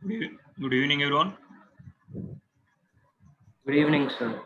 Good evening, everyone. Good evening, sir.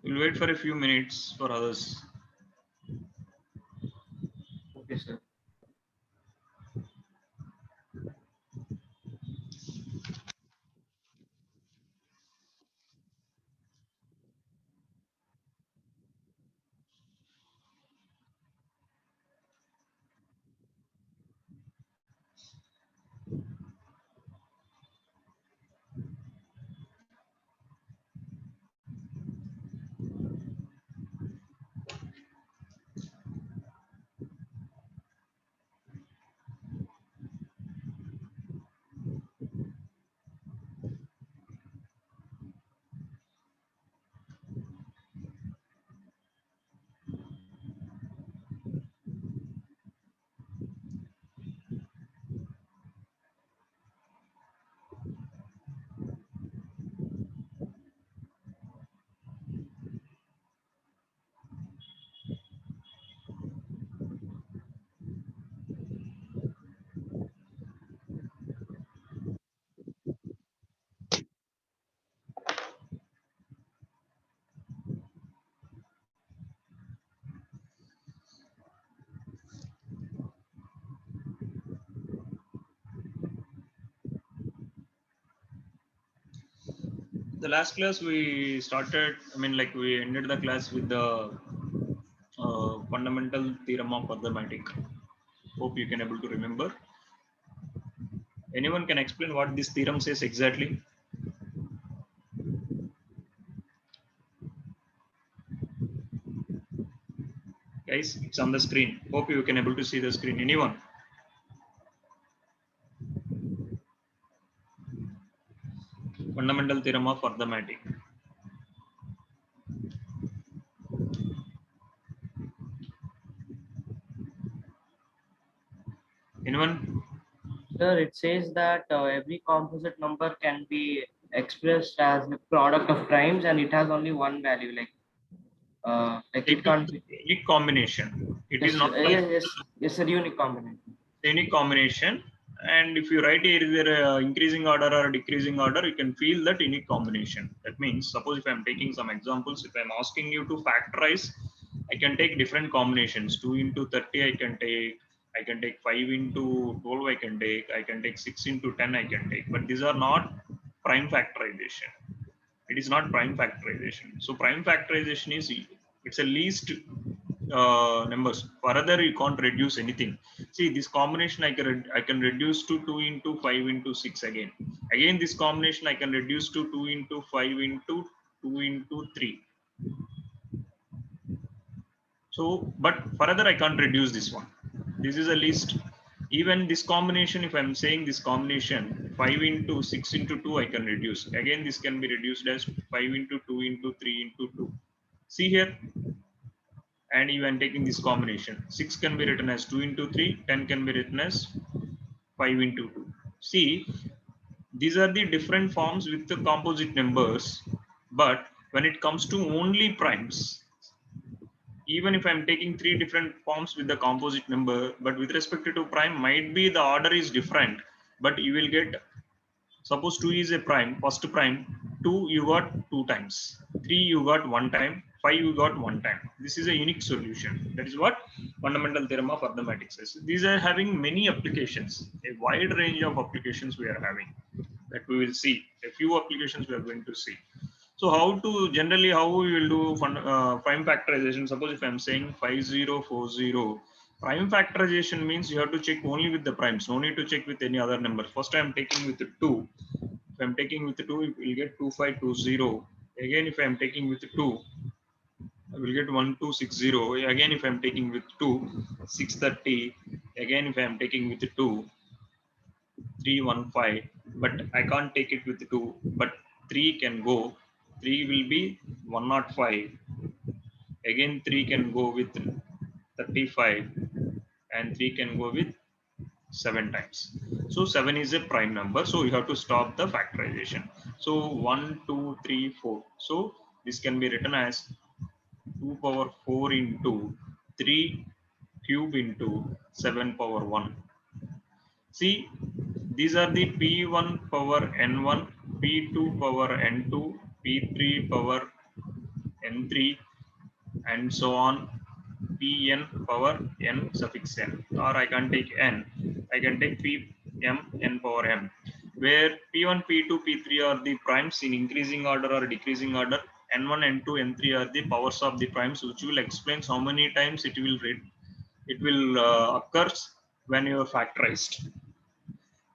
We'll wait for a few minutes for others. Okay, sir. The last class we started, we ended the class with the fundamental theorem of arithmetic. Hope you can able to remember. Anyone can explain what this theorem says exactly? Guys, it's on the screen. Hope you can able to see the screen. Anyone? Fundamental theorem of arithmetic. Anyone? Sir, it says that every composite number can be expressed as the product of primes, and it has only one value. Like It it is can't be. a unique combination. It is Yes, not like yes, sir. Unique combination. any combination, and if you write either increasing order or decreasing order, you can feel that unique combination. That means, suppose if I'm taking some examples, if I'm asking you to factorize, I can take different combinations. 2 into 30 I can take 5 into 12, I can take 6 into 10, I can take, but these are not prime factorization. It is not prime factorization. So prime factorization is, it's a least numbers. Further, you can't reduce anything. See, this combination I can reduce to 2 into 5 into 6 again. Again, this combination I can reduce to 2 into 5 into 2 into 3. So, but further I can't reduce this one. This is a list. Even this combination, if I'm saying this combination 5 into 6 into 2, I can reduce. Again, this can be reduced as 5 into 2 into 3 into 2. See here, and even taking this combination, 6 can be written as 2 into 3, 10 can be written as 5 into 2. See, these are the different forms with the composite numbers, but when it comes to only primes, even if I'm taking three different forms with the composite number, but with respect to prime, might be the order is different, but you will get, suppose 2 is a prime, first prime, 2 you got 2 times, 3 you got 1 time, 5 you got 1 time. This is a unique solution. That is what fundamental theorem of arithmetic says. These are having many applications, a wide range of applications we are having, that we will see. A few applications we are going to see. So how to generally how we will do prime factorization? Suppose if I'm saying 5040, prime factorization means you have to check only with the primes. No need to check with any other number. First I'm taking with the 2. If I'm taking with the 2, you will get 2520. Again, if I'm taking with the 2, I will get 1260. Again, if I'm taking with 2, 630. Again, if I'm taking with the 2, 315. But I can't take it with the 2. But 3 can go. 3 will be 105. Again, 3 can go with 35. And 3 can go with 7 times. So 7 is a prime number. So you have to stop the factorization. So 1, 2, 3, 4. So this can be written as 2 power 4 into 3 cube into 7 power 1. See, these are the P1 power N1, P2 power N2, P3 power N3, and so on, Pn power N suffix N. Or I can take N. I can take Pm N power M, where P1, P2, P3 are the primes in increasing order or decreasing order. N1, N2, N3 are the powers of the primes, which will explain how many times it will read. It will occurs when you are factorized.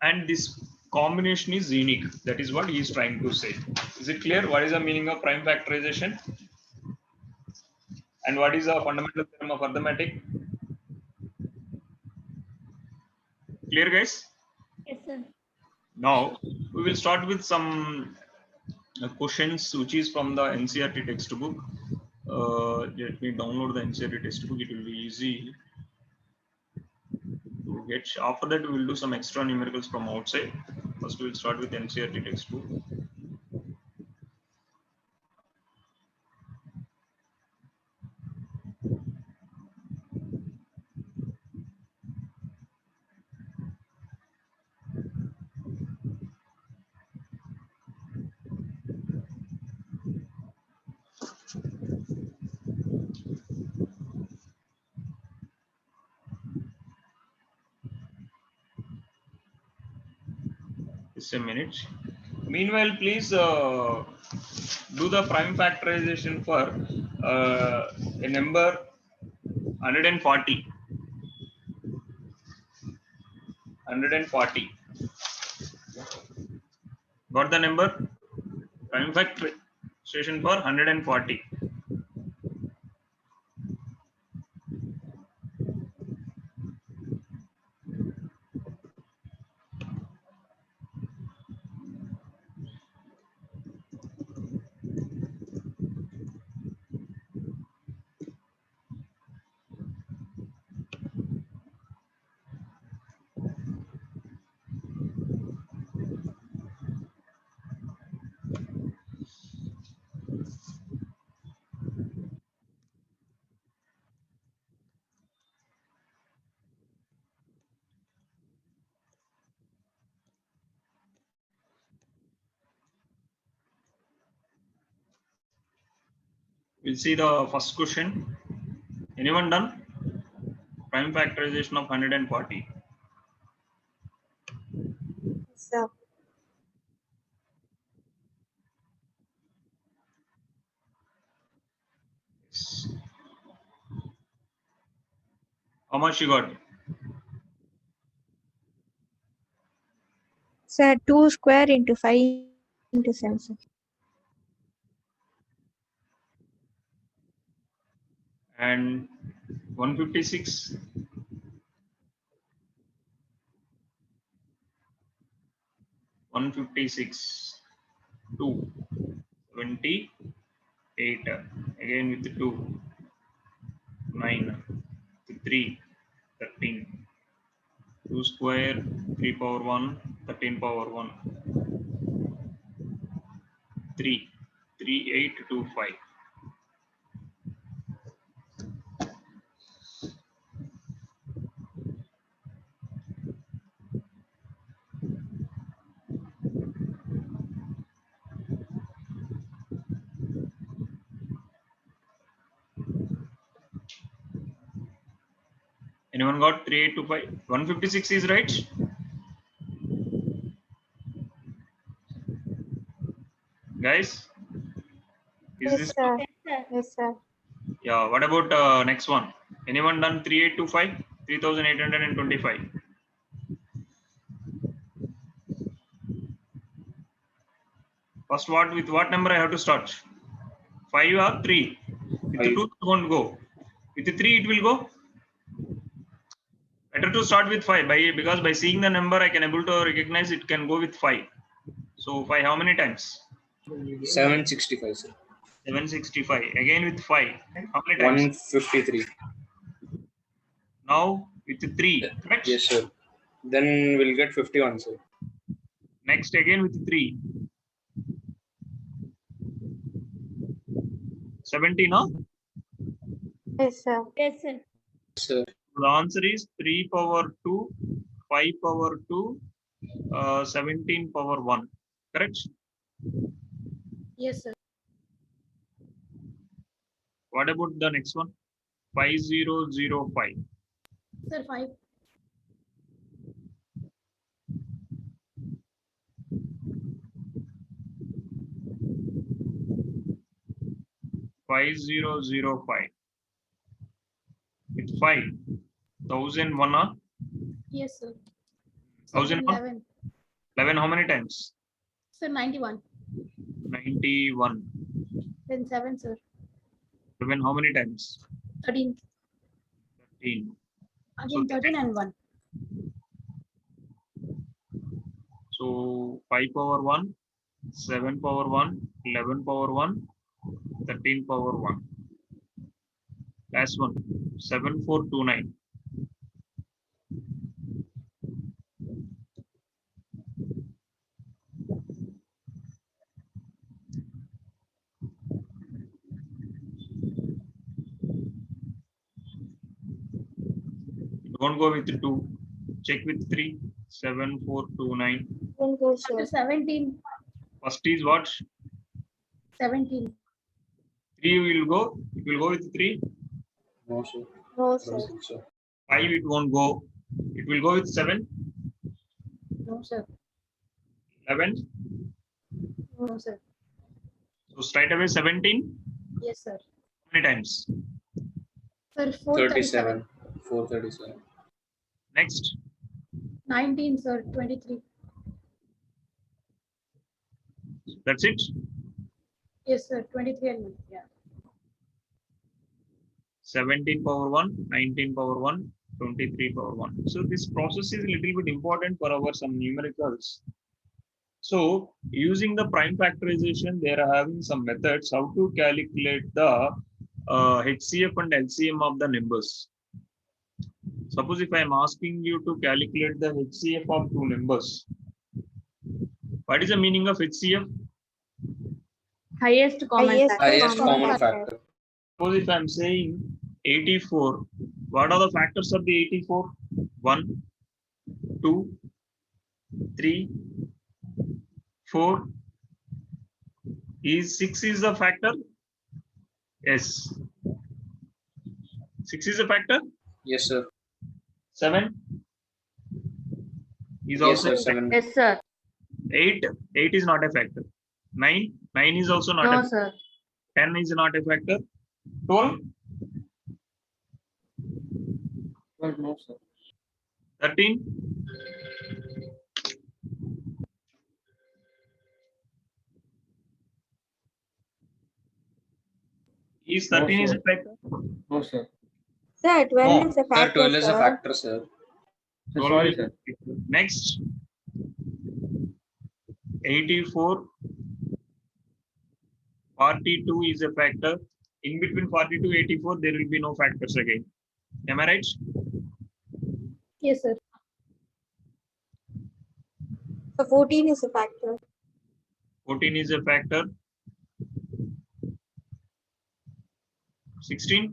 And this combination is unique. That is what he is trying to say. Is it clear? What is the meaning of prime factorization? And what is the fundamental theorem of arithmetic? Clear, guys? Yes, sir. Now we will start with some questions which is from the NCERT textbook. Let me download the NCERT textbook. It will be easy to get. After that, we will do some extra numericals from outside. First, we will start with NCERT textbook. Just a minute. Meanwhile, please do the prime factorization for a number 140. 140. Got the number? Prime factorization for 140. We'll see the first question. Anyone done? Prime factorization of 140. Sir. How much you got? Sir, 2 square into 5 into 7, sir. And 156. 156. 2. 28. Again with the 2. 9. 3. 13. 2 square. 3 power 1. 13 power 1. 3. 3, 8, 2, 5. Anyone got 3, 8, 2, 5? 156 is right. Guys, Is Yes, this sir. Yes, sir. yeah? What about next one? Anyone done 3825? 3825. First, with what number I have to start? 5 or 3? With 2 it won't go. With 3 it will go. Better to start with 5 because by seeing the number I can able to recognize it can go with 5. So 5 how many times? 765, sir. 765. Again with 5. How many times? 153. Now with 3. Correct? Yes, sir. Then we'll get 51, sir. Next again with 3. 70 now? Yes, sir. Yes, sir. Sir. The answer is 3 power 2, 5 power 2, 17 power 1. Correct? Yes, sir. What about the next one? 5005. Sir, 5. Five zero zero five. With 5. 1001 or Yes, sir. 1001? 11. 11 how many times? Sir, 91. 91. Then 7, sir. 7 how many times? 13. 13. Again, 13 and 1. So 5 power 1, 7 power 1, 11 power 1, 13 power 1. Last one, 7429. Don't go with 2. Check with 3. 7429. Then go, After sir. 17. First is what? 17. 3 will go. It will go with 3. No, sir. No, No, sir. sir. 5 it won't go. It will go with 7. No, sir. 11. No, sir. So straight away 17. Yes, sir. How many times? Sir, 437. 437. Next. 19, sir. 23. That's it. Yes, sir. 23 and 1. Yeah. 17 power 1, 19 power 1, 23 power 1. So this process is a little bit important for our some numericals. So using the prime factorization, they are having some methods how to calculate the HCF and LCM of the numbers. Suppose if I am asking you to calculate the HCF of two numbers, what is the meaning of HCF? Highest Highest common factor. Suppose if I am saying 84, what are the factors of the 84? 1, 2, 3, 4. Is 6 is the factor? Yes. 6 is a factor? Yes, sir. 7 is Yes, also sir. a factor. 7. Yes, sir. 8 is not a factor. 9 is also not a factor. sir. 10 is not a factor. 12 Well, no, sir. 13 is 13 is a sir. factor. No, sir. Sir, 12 No, is a sir, factor, 12 is a sir. factor, sir. Sir, 12 sorry, is a sir. factor. Next 84 42 is a factor. In between 42 84 there will be no factors again. Am I right? Yes, sir. So 14 is a factor. 14 is a factor. 16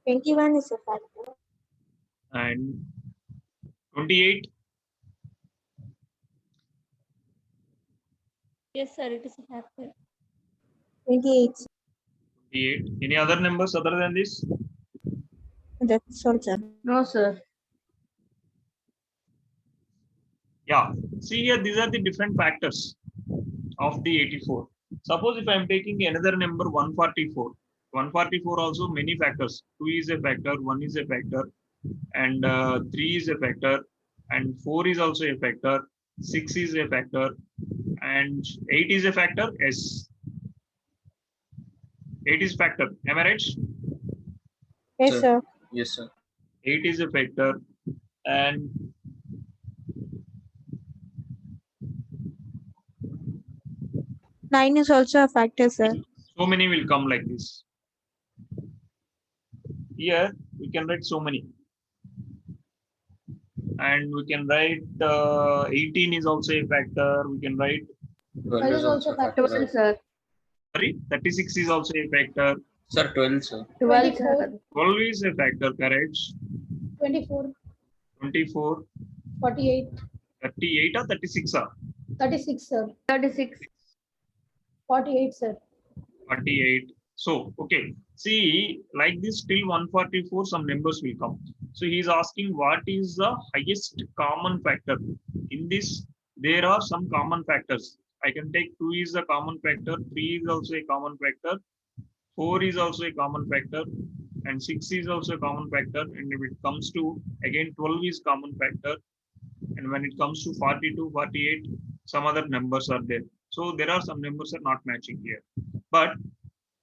21 is a factor. and 28 Yes, sir. It is a factor. 28. 28. Any other numbers other than this? That's all, sir. No, sir. Yeah. See here, these are the different factors of the 84. Suppose if I am taking another number 144. 144 also many factors. 2 is a factor, 1 is a factor, and 3 is a factor, and 4 is also a factor, 6 is a factor, and 8 is a factor. Yes, 8 is factor. Am I right? Yes, Sir. sir. Yes, sir. 8 is a factor, and 9 is also a factor, sir. so many will come like this. Here we can write so many, and we can write 18 is also a factor. We can write 12 is also factor. 12, sir. sorry 36 is also a factor. Sir, 12, sir. 12, sir. 12 is a factor, correct? 24, 24, 48, 38 or 36 are 36, sir. 36. 48, sir. 48. So, okay. See, like this till 144, some numbers will come. So he is asking what is the highest common factor. In this, there are some common factors. I can take 2 is a common factor, 3 is also a common factor, 4 is also a common factor, and 6 is also a common factor. And if it comes to, again, 12 is common factor. And when it comes to 42, 48, some other numbers are there. So there are some numbers are not matching here. But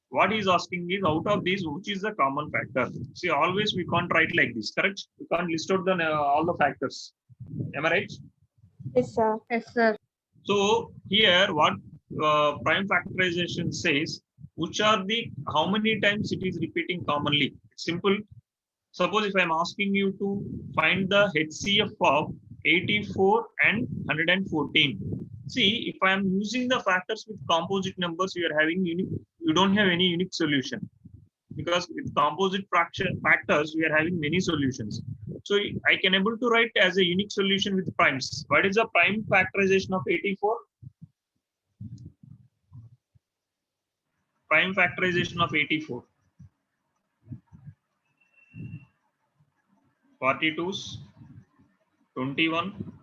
what he's asking is out of these, which is the common factor? See, always we can't write like this, correct? We can't list out the all the factors. Am I right? Yes, sir. Yes, sir. So here, what prime factorization says, which are the how many times it is repeating commonly? It's simple. Suppose if I'm asking you to find the HCF of 84 and 114. See, if I am using the factors with composite numbers, you are having unique, you don't have any unique solution. Because with composite factors, we are having many solutions. So I can able to write as a unique solution with primes. What is the prime factorization of 84? Prime factorization of 84. 42's 21.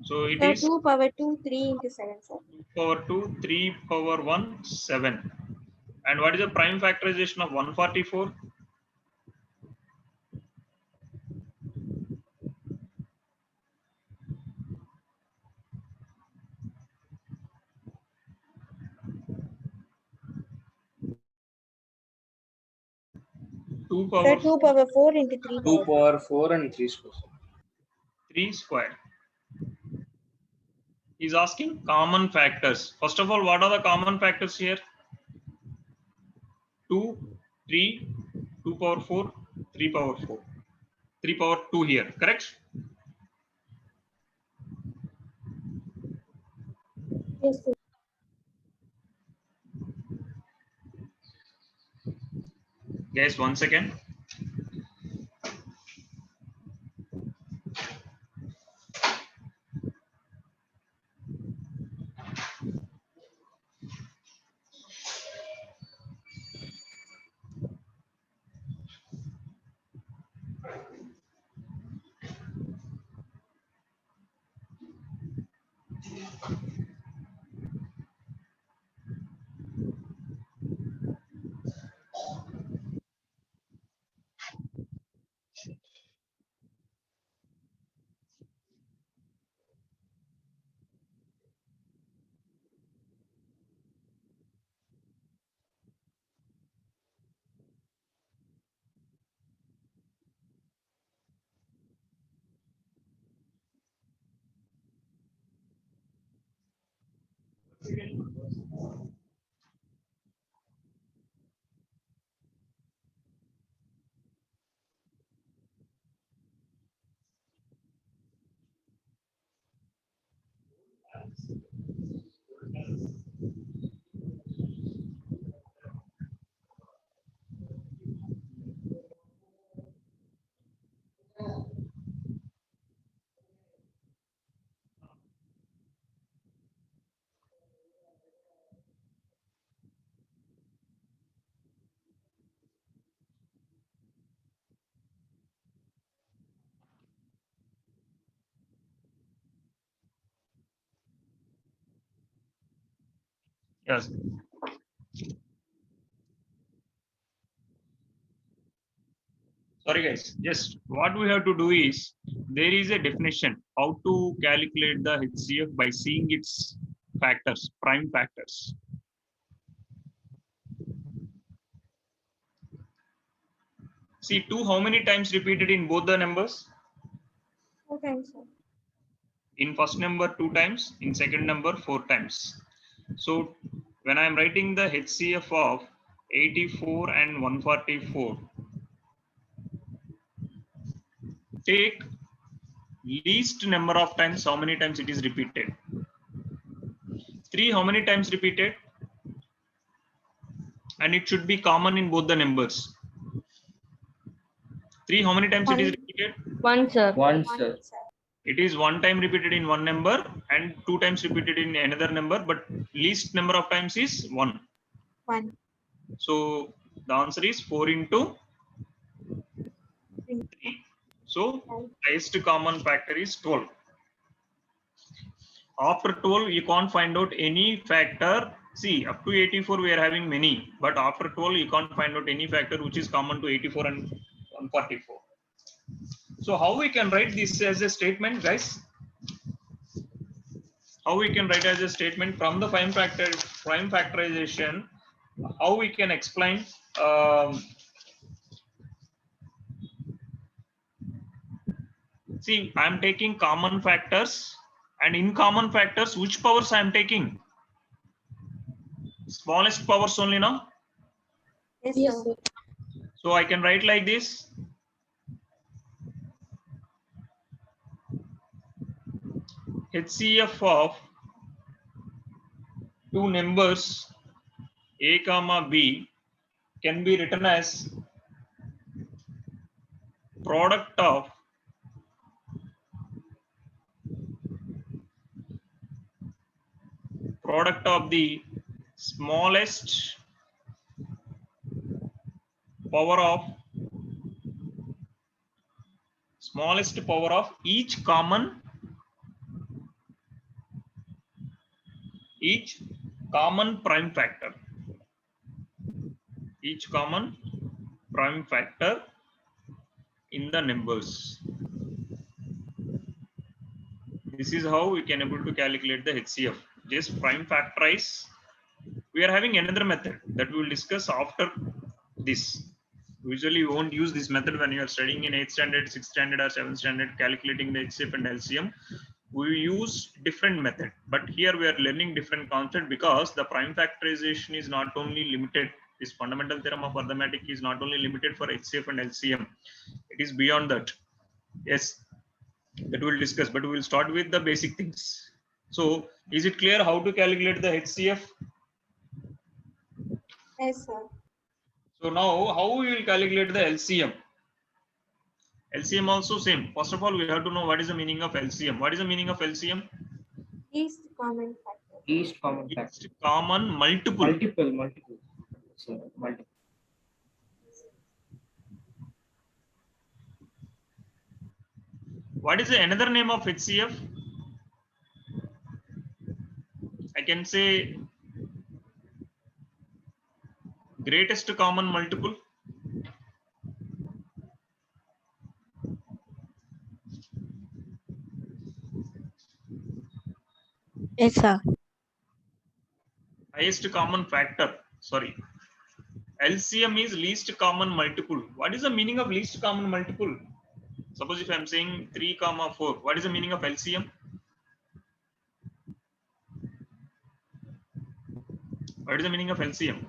So it So is 2 power 2, 3 into 7, sir. 2 power 2, 3 power 1, 7. And what is the prime factorization of 144? 2 Sir, power 2 power 4 into 3 2 power power 4 and 3 square. 3 square. He's asking common factors. First of all, what are the common factors here? 2, 3, 2 power 4, 3 power 4. 3 power 2 here, correct? Yes, sir. Guys, 1 second. Yes. Sorry guys, just what we have to do is, there is a definition how to calculate the HCF by seeing its factors, prime factors. See 2 how many times repeated in both the numbers? Okay, sir. In first number 2 times, in second number 4 times. So when I am writing the HCF of 84 and 144, take least number of times, how many times it is repeated. 3 how many times repeated, and it should be common in both the numbers. 3 how many times it is One. repeated? One, sir. One, One, sir. sir. It is 1 time repeated in one number and 2 times repeated in another number, but least number of times is 1. One. So the answer is 4 into 3. So highest common factor is 12. After 12, you can't find out any factor. See, up to 84, we are having many, but after 12, you can't find out any factor which is common to 84 and 144. So how we can write this as a statement, guys? How we can write as a statement from the prime factorization? How we can explain? See, I am taking common factors, and in common factors, which powers I am taking? Smallest powers only, no? Yes, Yes, sir. sir. So I can write like this. HCF of two numbers A comma B can be written as product of the smallest power of each common prime factor. Each common prime factor in the numbers. This is how we can able to calculate the HCF. Just prime factorize. We are having another method that we will discuss after this. Usually you won't use this method when you are studying in 8th standard, 6th standard or 7th standard calculating the HCF and LCM. We use different method, but here we are learning different concept because the prime factorization is not only limited. This fundamental theorem of arithmetic is not only limited for HCF and LCM. It is beyond that. Yes, that we will discuss, but we will start with the basic things. So is it clear how to calculate the HCF? Yes, sir. So now how we will calculate the LCM? LCM also same. First of all, we have to know what is the meaning of LCM. What is the meaning of LCM? Least common factor. Least common factor. Least common multiple. Multiple. Sir, multiple. What is the another name of HCF? I can say greatest common multiple. Yes, sir. Highest common factor. Sorry. LCM is least common multiple. What is the meaning of least common multiple? Suppose if I am saying 3 comma 4, what is the meaning of LCM? What is the meaning of LCM?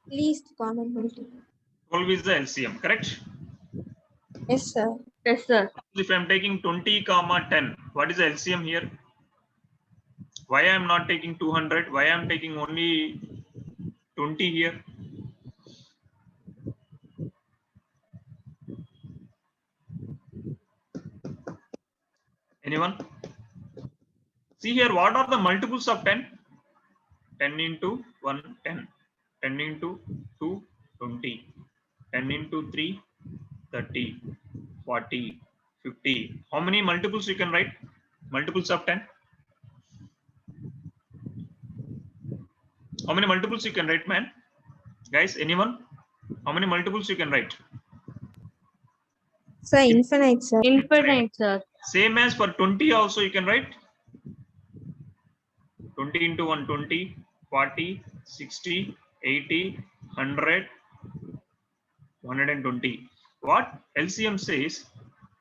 Least common multiple. 12 is the LCM, correct? Yes, sir. Yes, sir. If I am taking 20 comma 10, what is the LCM here? Why I am not taking 200? Why I am taking only 20 here? Anyone? See here, what are the multiples of 10? 10 into 1, 10. 10 into 2, 20. 10 into 3, 30, 40, 50. How many multiples you can write? Multiples of 10? How many multiples you can write, man? Guys, anyone? How many multiples you can write? Sir, infinite, sir. Infinite, sir. Same as for 20 also you can write. 20 into 120, 40, 60, 80, 100, 120. What LCM says,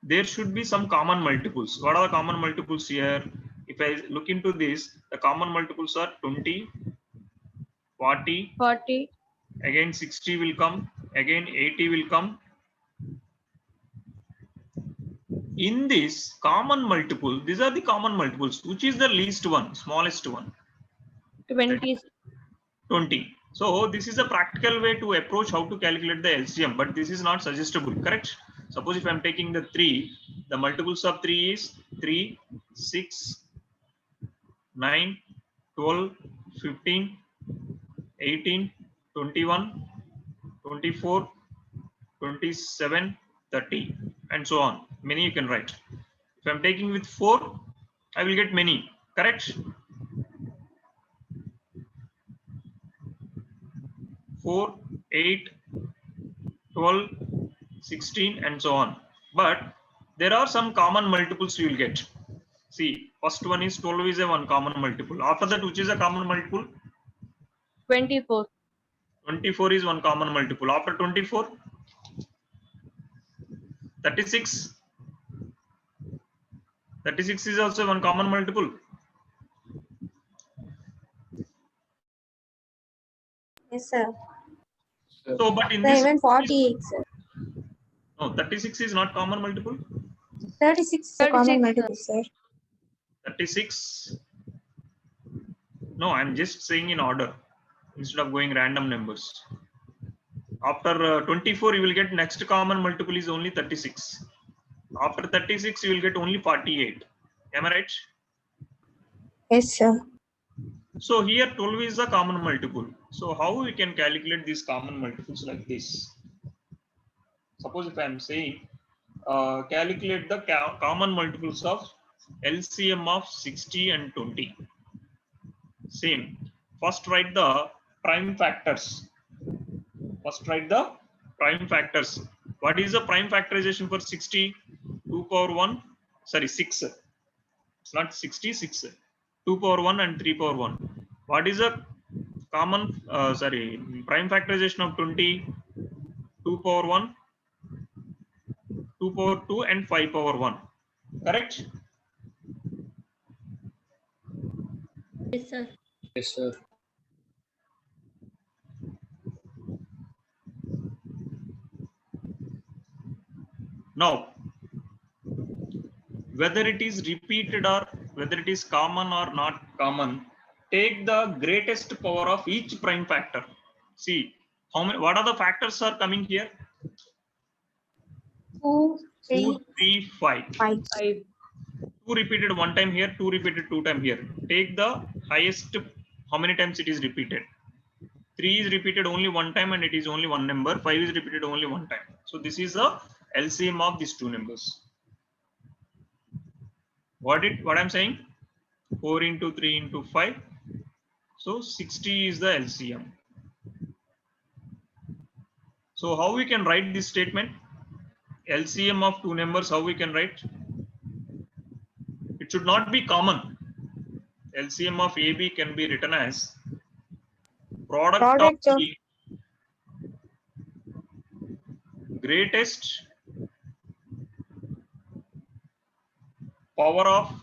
there should be some common multiples. What are the common multiples here? If I look into this, the common multiples are 20, 40, 40. again 60 will come, again 80 will come. In this common multiple, these are the common multiples. Which is the least one, smallest one? 20. 20. So this is a practical way to approach how to calculate the LCM, but this is not suggestible, correct? Suppose if I'm taking the 3, the multiples of 3 is 3, 6, 9, 12, 15, 18, 21, 24, 27, 30, and so on. Many you can write. If I'm taking with 4, I will get many, correct? 4, 8, 12, 16, and so on. But there are some common multiples you will get. See, first one is 12 is a one common multiple. After that, which is a common multiple? 24. 24 is one common multiple. After 24, 36. 36 is also one common multiple. Yes, sir. So, but in Sir, this, even 48, sir. no, 36 is not common multiple. 36 is a common 36, multiple, sir. 36. No, I'm just saying in order instead of going random numbers. After 24, you will get next common multiple is only 36. After 36, you will get only 48. Am I right? Yes, sir. So here 12 is a common multiple. So how we can calculate these common multiples like this? Suppose if I am saying calculate the common multiples of LCM of 60 and 20. Same. First write the prime factors. First write the prime factors. What is the prime factorization for 60? 2 power 1, sorry 6. It's not 66. 2 power 1 and 3 power 1. What is the common, prime factorization of 20? 2 power 1, 2 power 2 and 5 power 1. Correct? Yes, sir. Yes, sir. Now, whether it is repeated or whether it is common or not common, take the greatest power of each prime factor. See, how many, what are the factors are coming here? 2, 2, 3, 3, 5. 5. 5. 2 repeated one time here, 2 repeated 2 times here. Take the highest, how many times it is repeated. 3 is repeated only one time and it is only one number. 5 is repeated only one time. So this is the LCM of these two numbers. What I'm saying? 4 into 3 into 5. So 60 is the LCM. So how we can write this statement? LCM of two numbers, how we can write? It should not be common. LCM of AB can be written as product of the greatest power of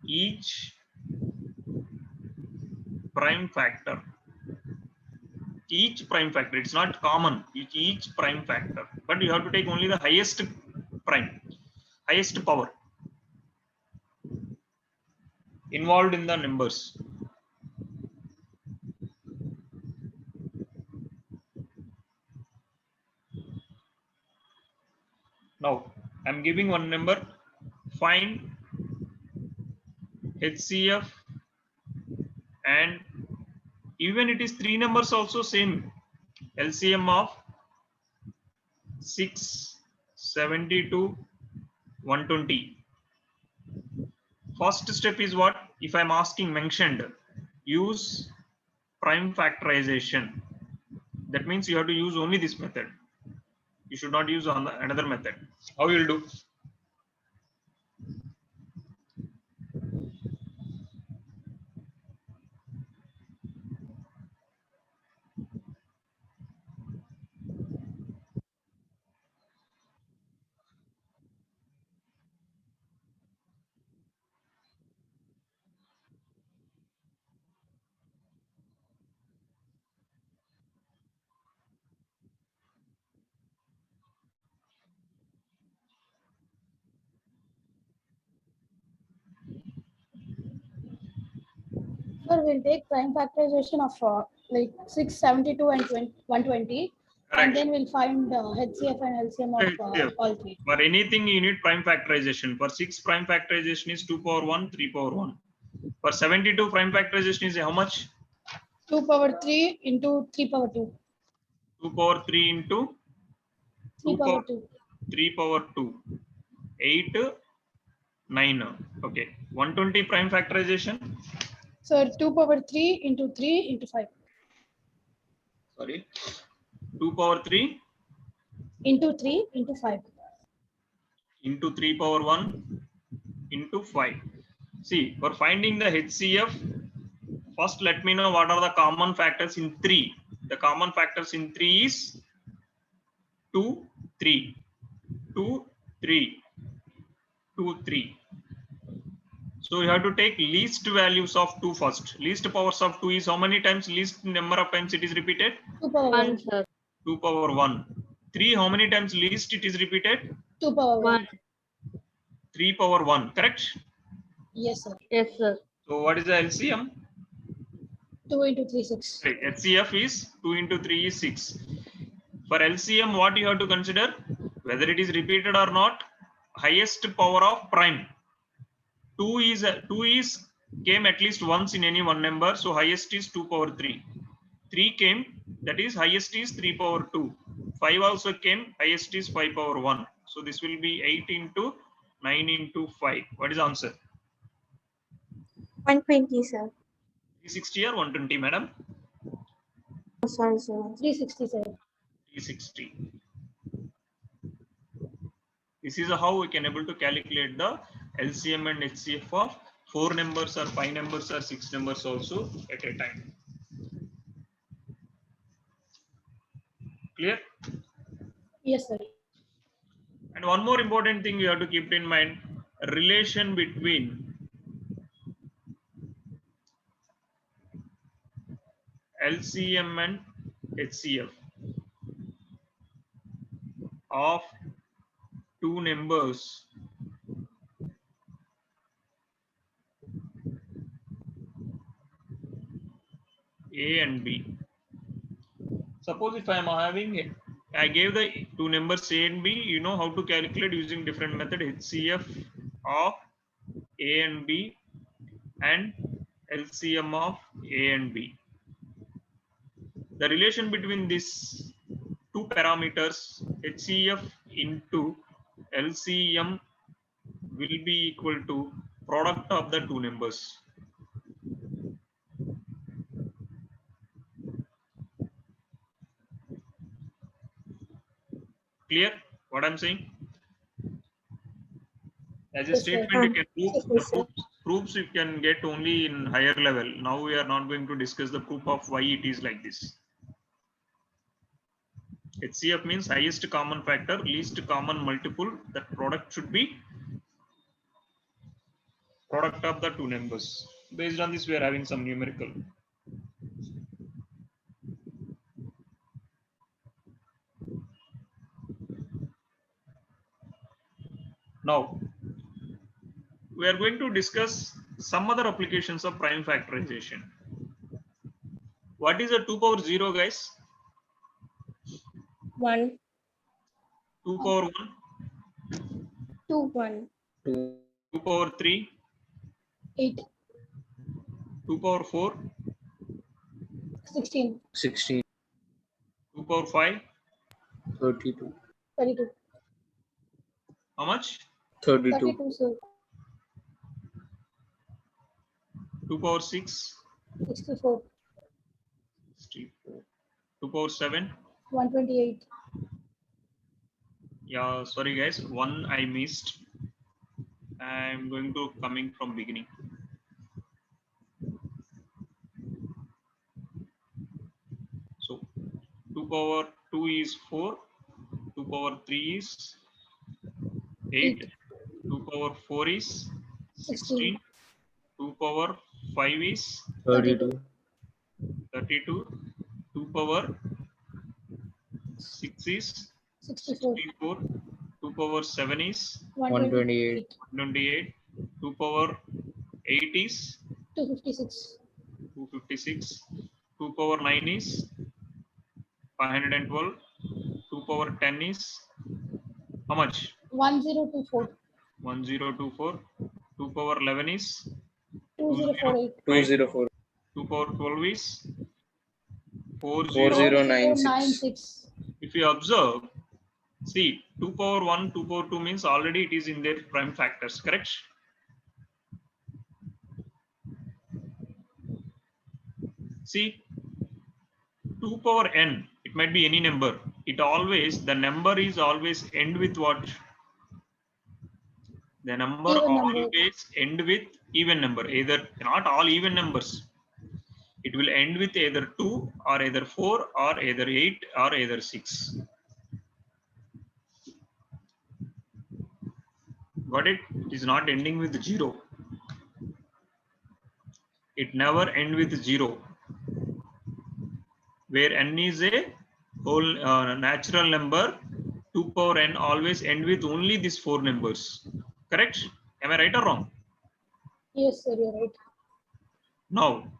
each prime factor. Each prime factor, it's not common, each prime factor, but you have to take only the highest prime, highest power involved in the numbers. Now, I'm giving one number, find HCF, and even it is three numbers also same. LCM of 6, 72, 120. First step is what? If I'm asking mentioned, use prime factorization. That means you have to use only this method. You should not use another method. How you will do? Sir, we'll take prime factorization of like 672 and 120, Correct. and then we'll find HCF and LCM of HCF. all three. For anything, you need prime factorization. For 6, prime factorization is 2 power 1, 3 power 1. For 72, prime factorization is how much? 2 power 3 into 3 power 2. 2 power 3 into 3 2 power power 2. 3 power 2. 8, 9. Okay. 120 prime factorization. Sir, 2 power 3 into 3 into 5. Sorry. 2 power 3 Into 3 into 5. into 3 power 1 into 5. See, for finding the HCF, first let me know what are the common factors in 3. The common factors in 3 is 2, 3, 2, 3, 2, 3. So you have to take least values of 2 first. Least powers of 2 is how many times? Least number of times it is repeated? 2 power 1, 1. sir. 2 power 1. 3, how many times least it is repeated? 2 power 1. 1. 3 power 1, correct? Yes, sir. Yes, sir. So what is the LCM? 2 into 3, 6. Right, HCF is 2 into 3 is 6. For LCM, what you have to consider? Whether it is repeated or not, highest power of prime. 2 is came at least once in any one number, so highest is 2 power 3. 3 came, that is highest is 3 power 2. 5 also came, highest is 5 power 1. So this will be 8 into 9 into 5. What is the answer? 120, sir. 360 or 120, madam? Oh, sorry, sir. 360, sir. 360. This is how we can able to calculate the LCM and HCF of 4 numbers or 5 numbers or 6 numbers also at a time. Clear? Yes, sir. And one more important thing you have to keep in mind, relation between LCM and HCF of 2 numbers A and B. Suppose if I am having, I gave the 2 numbers A and B, you know how to calculate using different method, HCF of A and B and LCM of A and B. The relation between these 2 parameters, HCF into LCM, will be equal to product of the 2 numbers. Clear what I'm saying? As a Yes, sir. statement, you can prove Yes, the sir. proofs you can get only in higher level. Now we are not going to discuss the proof of why it is like this. HCF means highest common factor, least common multiple. That product should be product of the 2 numbers. Based on this, we are having some numerical. Now, we are going to discuss some other applications of prime factorization. What is a 2 power 0, guys? 1. 2 power 1, 2, 1. 2, 2 power 3, 8, 2 power 4, 16, 16, 2 power 5. 32, 32. How much? 32, 32, sir. 2 power 6, 64, 64. 2 power 7. 128, Yeah, sorry guys, one I missed. I'm going to coming from beginning. So 2 power 2 is 4, 2 power 3 is 8, 2 power 4 is 16, 2 power 5 is 32. 32, 2 power 6 is 64, 64, 2 power 7 is 128, 28, 2 power 8 is 256, 256, 2 power 9 is 512, 2 power 10 is how much? 1024, 1024, 2 power 11 is 2048, 204. 2 power 12 is 40. 4096. 4096. If you observe, see 2 power 1, 2 power 2 means already it is in their prime factors, correct? See 2 power n, it might be any number. It always, the number is always end with what? The number Even number. always end with even number, either not all even numbers. It will end with either 2 or either 4 or either 8 or either 6. Got it? It is not ending with 0. It never end with 0. Where n is a whole natural number, 2 power n always end with only these 4 numbers. Correct? Am I right or wrong? Yes, sir, you're right. Now,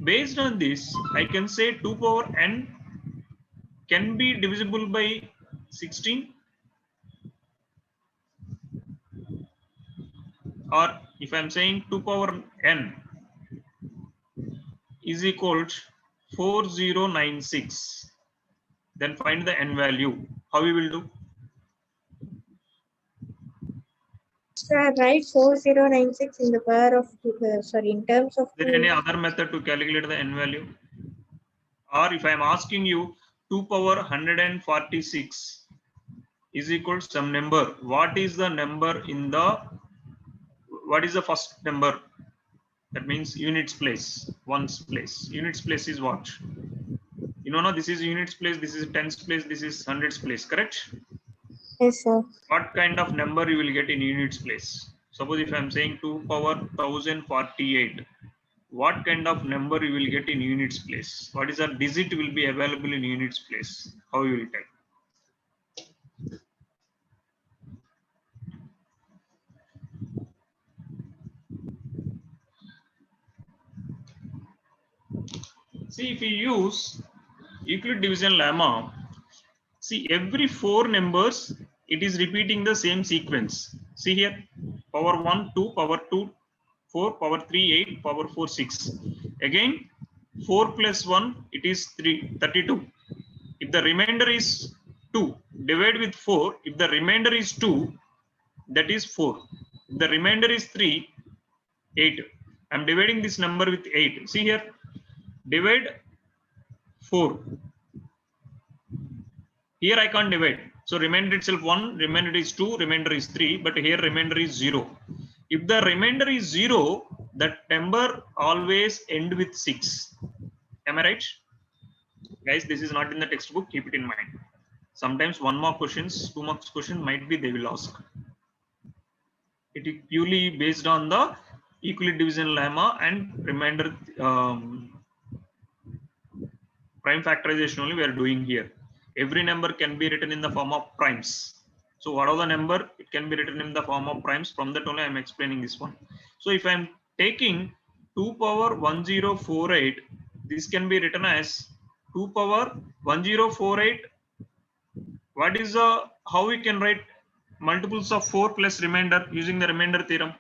based on this, I can say 2 power n can be divisible by 16. Or if I'm saying 2 power n is equal to 4096, then find the n value. How we will do? Sir, write 4096 in the power of, in terms of Is there any other method to calculate the n value? Or if I'm asking you 2 power 146 is equal to some number, what is the number in the, what is the first number? That means units place, ones place. Units place is what? You know, this is units place, this is tens place, this is hundreds place, correct? Yes, sir. What kind of number you will get in units place? Suppose if I'm saying 2 power 1048, what kind of number you will get in units place? What is the digit will be available in units place? How you will tell? See, if you use Euclid division lemma, see every 4 numbers, it is repeating the same sequence. See here, power 1, 2, power 2, 4, power 3, 8, power 4, 6. Again, 4 plus 1, it is 32. If the remainder is 2, divide with 4. If the remainder is 2, that is 4. If the remainder is 3, 8. I'm dividing this number with 8. See here, divide 4. Here I can't divide. So remainder itself 1, remainder is 2, remainder is 3, but here remainder is 0. If the remainder is 0, that number always end with 6. Am I right? Guys, this is not in the textbook, keep it in mind. Sometimes 1 mark questions, 2 marks question might be they will ask. It is purely based on the Euclid division lemma and remainder prime factorization only we are doing here. Every number can be written in the form of primes. So whatever the number, it can be written in the form of primes. From that only I am explaining this one. So if I am taking 2 power 1048, this can be written as 2 power 1048. What is the, how we can write multiples of 4 plus remainder using the remainder theorem?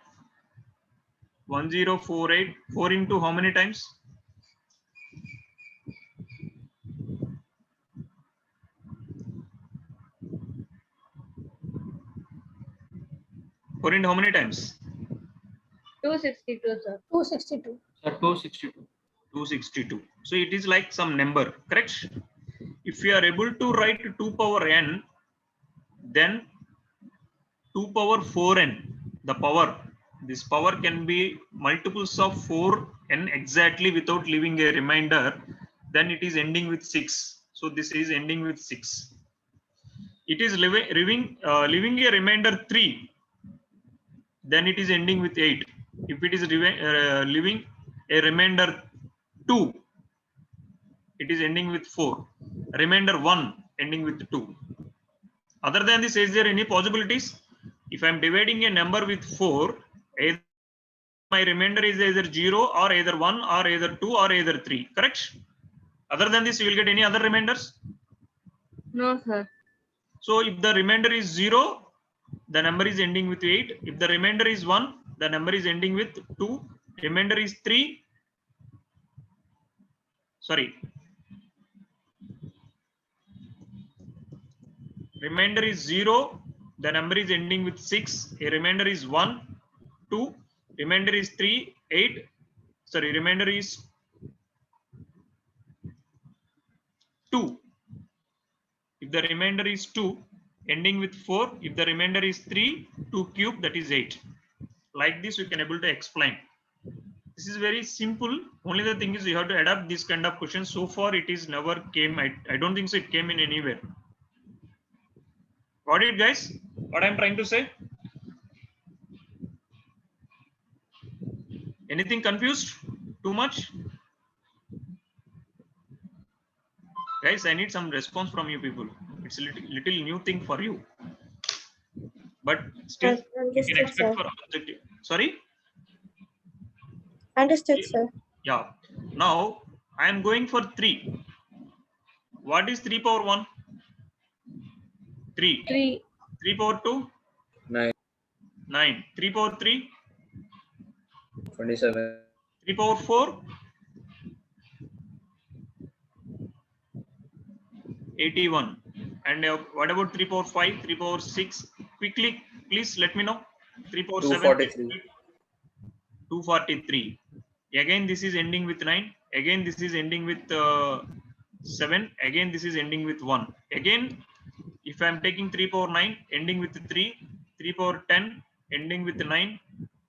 1048, 4 into how many times? 4 into how many times? 262, sir. 262. Sir, 262. 262. So it is like some number, correct? If we are able to write 2 power n, then 2 power 4n, the power, this power can be multiples of 4n exactly without leaving a remainder, then it is ending with 6. So this is ending with 6. It is leaving a remainder 3, then it is ending with 8. If it is leaving a remainder 2, it is ending with 4. Remainder 1 ending with 2. Other than this, is there any possibilities? If I am dividing a number with 4, either my remainder is either 0 or either 1 or either 2 or either 3, correct? Other than this, you will get any other remainders? No, sir. So if the remainder is 0, the number is ending with 8. If the remainder is 1, the number is ending with 2. Remainder is 3. Sorry. Remainder is 0. The number is ending with 6. A remainder is 1, 2. Remainder is 3, 8. Sorry, remainder is 2. If the remainder is 2, ending with 4. If the remainder is 3, 2 cube, that is 8. Like this, we can able to explain. This is very simple. Only the thing is you have to adapt this kind of questions. So far, it is never came. I don't think so. It came in anywhere. Got it, guys? What I'm trying to say? Anything confused? Too much? Guys, I need some response from you people. It's a little new thing for you. But still, you can Understood, expect sir. for objective. Sorry? Understood, sir. Yeah. Now, I am going for 3. What is 3 power 1? 3. 3. 3 power 2? 9, 9. 3 power 3? 27, 3 power 4? 81. And what about 3 power 5? 3 power 6? Quickly, please let me know. 3 power 7? 243. 243. Again, this is ending with 9. Again, this is ending with 7. Again, this is ending with 1. Again, if I am taking 3 power 9, ending with 3. 3 power 10, ending with 9.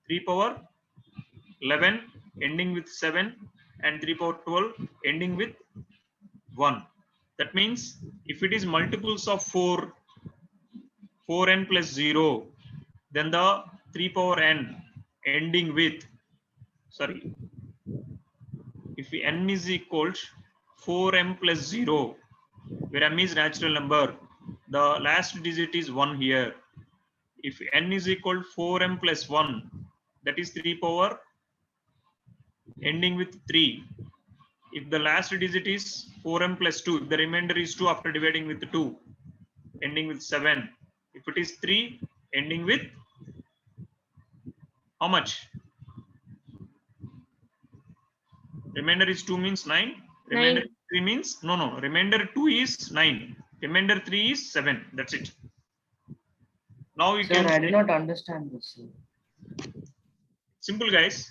3 power 11, ending with 7. And 3 power 12, ending with 1. That means if it is multiples of 4, 4n plus 0, then the 3 power n ending with, sorry, if n is equals 4m plus 0, where m is natural number, the last digit is 1 here. If n is equal 4m plus 1, that is 3 power ending with 3. If the last digit is 4m plus 2, if the remainder is 2 after dividing with 2, ending with 7. If it is 3, ending with how much? Remainder is 2 means 9. Remainder 3 means, no. Remainder 2 is 9. Remainder 3 is 7. That's it. Now you Sir, can. I did not understand this. Sir. Simple, guys.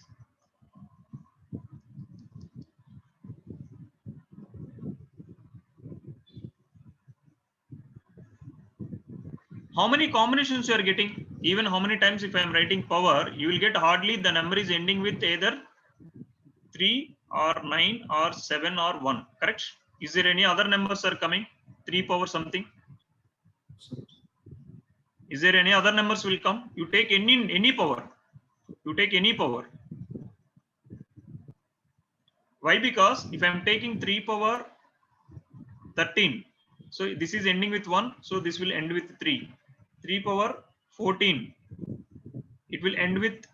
How many combinations you are getting? Even how many times if I am writing power, you will get hardly the number is ending with either 3 or 9 or 7 or 1. Correct? Is there any other numbers are coming? 3 power something? Is there any other numbers will come? You take any power. You take any power. Why? Because if I am taking 3 power 13, so this is ending with 1, so this will end with 3. 3 power 14, it will end with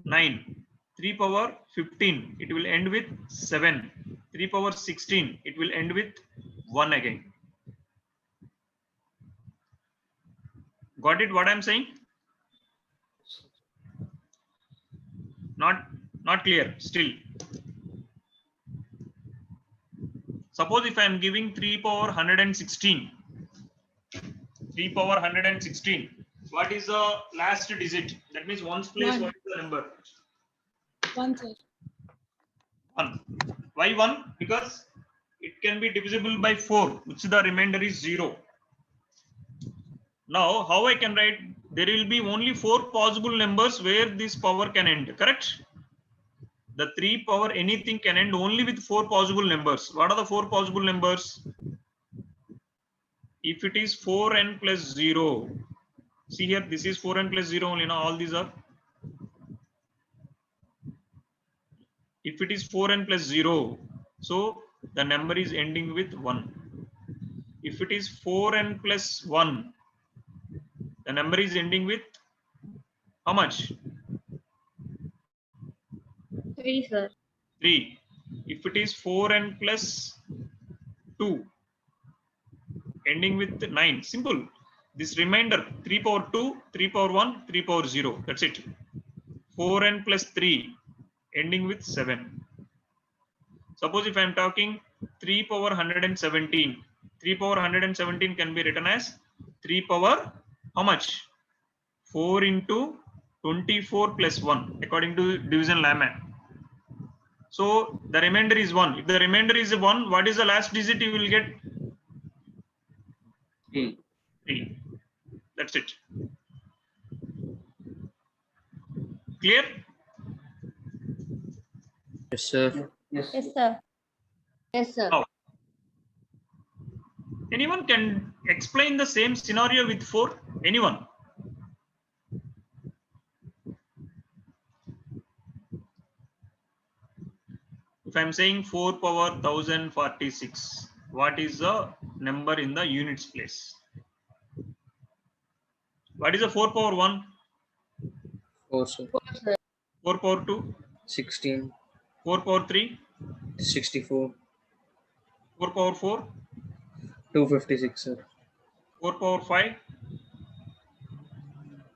9. 3 power 15, it will end with 7. 3 power 16, it will end with 1 again. Got it what I'm saying? Not clear still. Suppose if I am giving 3 power 116, 3 power 116, What is the last digit? That means ones place. One. What is the number? 1, sir. 1. Why 1? Because it can be divisible by 4, which the remainder is 0. Now, how I can write? There will be only 4 possible numbers where this power can end, correct? The 3 power anything can end only with 4 possible numbers. What are the 4 possible numbers? If it is 4n plus 0, see here, this is 4n plus 0 only, now all these are. If it is 4n plus 0, so the number is ending with 1. If it is 4n plus 1, the number is ending with how much? 3, sir. 3. If it is 4n plus 2, ending with 9. Simple. This remainder 3 power 2, 3 power 1, 3 power 0. That's it. 4n plus 3, ending with 7. Suppose if I am talking 3 power 117, 3 power 117 can be written as 3 power how much? 4 into 24 plus 1 according to division lemma. So the remainder is 1. If the remainder is 1, what is the last digit you will get? 3. 3. That's it. Clear? Yes, sir. Yes. Yes, sir. Yes, sir. Now, anyone can explain the same scenario with 4? Anyone? If I am saying 4 power 1046, what is the number in the units place? What is the 4 power 1? 4, sir. 4, sir. 4 power 2? 16, 4 power 3? 64, 4 power 4? 256, sir. 4 power 5?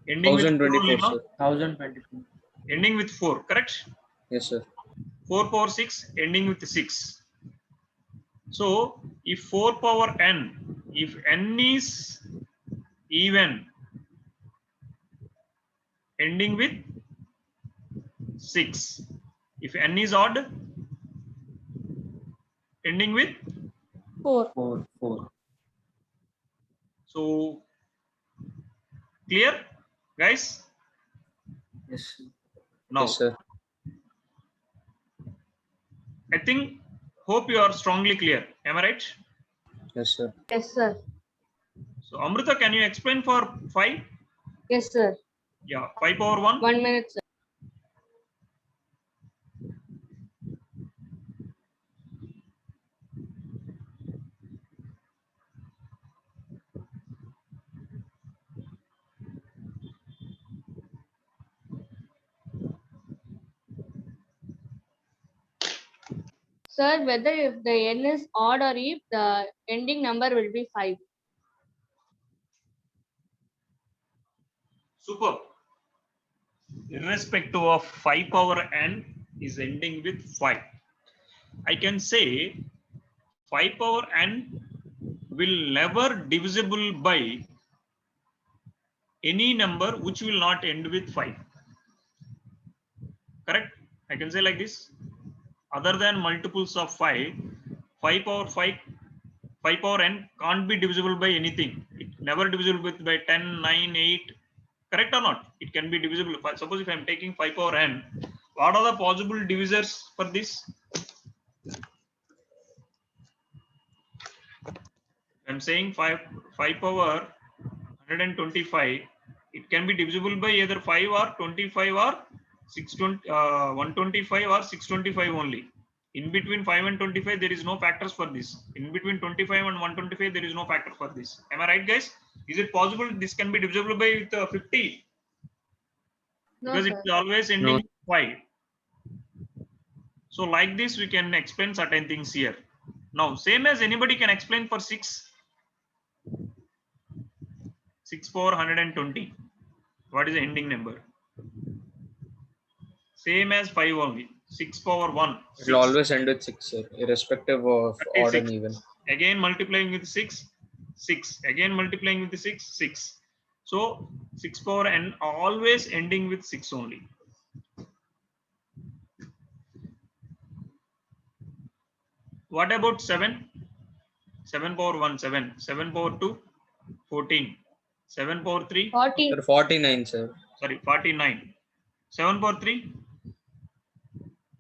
Ending with 4 only, 1024, no? sir. 1024. Ending with 4, correct? Yes, sir. 4 power 6, ending with 6. So, if 4 power n, if n is even, ending with 6. If n is odd, ending with 4. 4. so clear, guys? Yes. Now, Yes, sir. I think, hope you are strongly clear. Am I right? Yes, sir. Yes, sir. So, Amrita, can you explain for 5? Yes, sir. Yeah, 5 power 1. 1 minute, sir. Sir, whether if the n is odd or if the ending number will be 5. Super. Irrespective of 5 power n is ending with 5. I can say 5 power n will never divisible by any number which will not end with 5. Correct? I can say like this. Other than multiples of 5, 5 power 5, 5 power n can't be divisible by anything. It never divisible with by 10, 9, 8. Correct or not? It can be divisible. Suppose if I am taking 5 power n, what are the possible divisors for this? I'm saying 5 power 125. It can be divisible by either 5 or 25 or 125 or 625 only. In between 5 and 25, there is no factors for this. In between 25 and 125, there is no factor for this. Am I right, guys? Is it possible this can be divisible by 50? No, Because sir. it's always ending with 5. So like this, we can explain certain things here. Now, same as anybody can explain for 6. 6 power 120. What is the ending number? Same as 5 only. 6 power 1. It will always end with 6, sir, irrespective of odd and 36. even. Again multiplying with 6, 6. Again multiplying with 6, 6. So 6 power n always ending with 6 only. What about 7? 7 power 1, 7. 7 power 2, 14. 7 power 3, 40. Sir, 49, sir. sorry, 49. 7 power 3,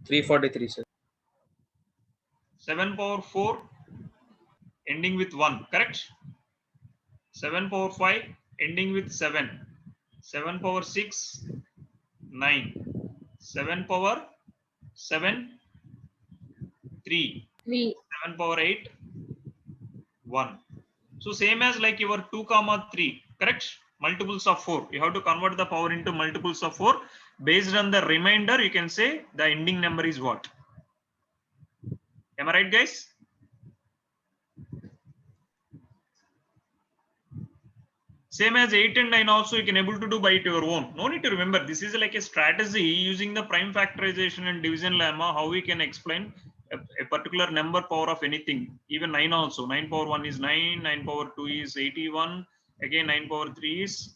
343, sir. 7 power 4, ending with 1, correct? 7 power 5, ending with 7. 7 power 6, 9. 7 power 7, 3. 3. 7 power 8, 1. So same as like your 2 comma 3, correct? Multiples of 4. You have to convert the power into multiples of 4. Based on the remainder, you can say the ending number is what? Am I right, guys? Same as 8 and 9 also you can able to do by your own. No need to remember. This is like a strategy using the prime factorization and division lemma, how we can explain a particular number power of anything. Even 9 also. 9 power 1 is 9. 9 power 2 is 81. Again 9 power 3 is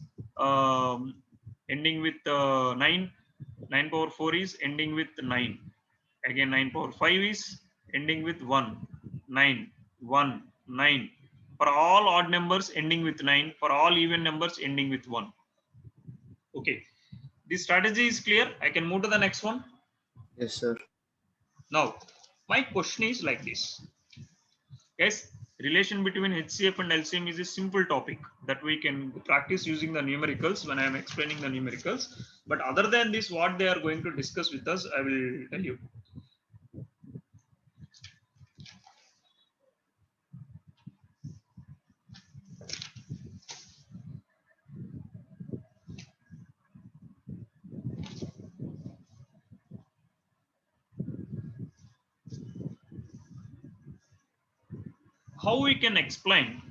ending with 9. 9 power 4 is ending with 9. Again 9 power 5 is ending with 1. 9. 1. 9. For all odd numbers ending with 9, for all even numbers ending with 1. Okay, this strategy is clear. I can move to the next one. Yes, sir. Now, my question is like this. Guys, relation between HCF and LCM is a simple topic that we can practice using the numericals when I am explaining the numericals. But other than this, what they are going to discuss with us, I will tell you. How we can explain